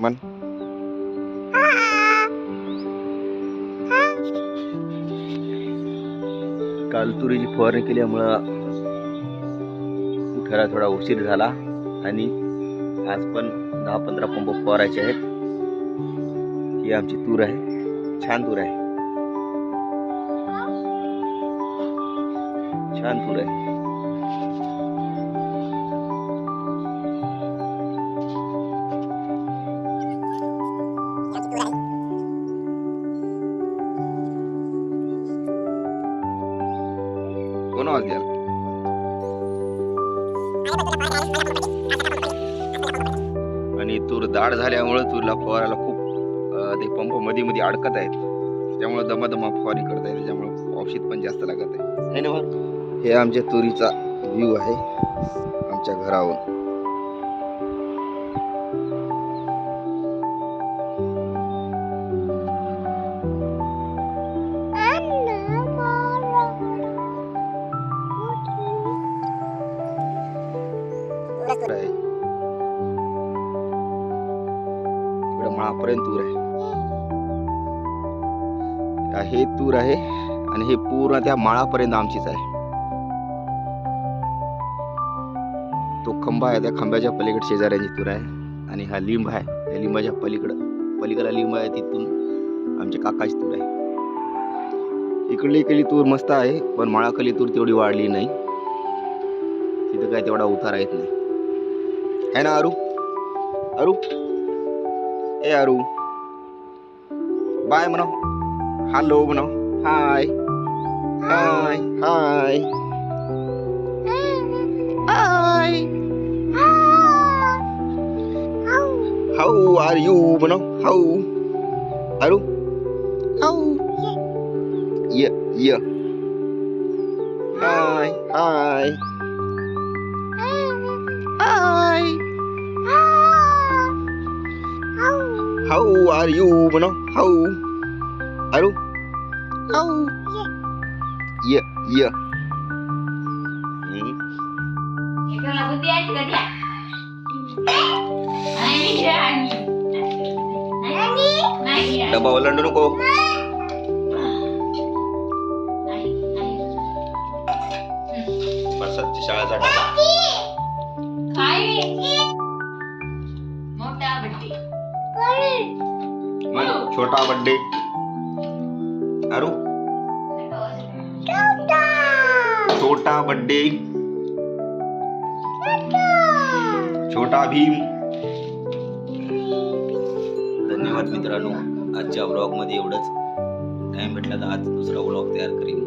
मन काल तुरीची फवारणी केल्यामुळं उठायला थोडा उशीर झाला आणि आज पण 10-15 पंप फवारायचे आहेत. ही आमची तूर आहे, छान तूर आहे, छान तूर आहे. कोण आवाज द्याल? आणि तूर दाट झाल्यामुळे तुरीला फवारायला खूप ते पंप मध्ये मध्ये अडकत आहेत, त्यामुळे दमादमा फवारणी करता येते, त्यामुळे औषध पण जास्त लागत आहे ना. हे आमच्या तुरीचा व्ह्यू आहे आमच्या घरावरून. माळापर्यंत तूर आहे, हे तूर आहे आणि हे पूर्ण त्या माळापर्यंत आमचीच आहे. तो खंबा आहे, त्या खंब्याच्या पलीकडे शेजाऱ्यांची तूर आहे आणि हा लिंब आहे, या लिंबाच्या पलीकडे लिंब आहे, तिथून आमच्या काकाची तूर आहे. इकडली तूर मस्त आहे, पण माळाखाली तूर तेवढी वाढली नाही, तिथं काय तेवढा उतारा येत नाही है ना. अरू अरू ए अरू बाय म्हणा, हॅलो म्हणा, हाय हाय हाय हाय, हाऊ आर यू म्हणा, हाऊ अरू, हाऊ य य हाय हाय हाय, हाऊ आर यू म्हणा, हाऊ अरू, हाऊ य य. डबा ओलांडू नको. बरसातची शाळेचा डबा. छोटा बर्थडे अरू, छोटा बर्थडे, छोटा भीम. धन्यवाद मित्रांनो, आजच्या व्लॉग मध्ये एवढंच. टाइम भेटला तर आज दुसरा व्लॉग तयार करीन.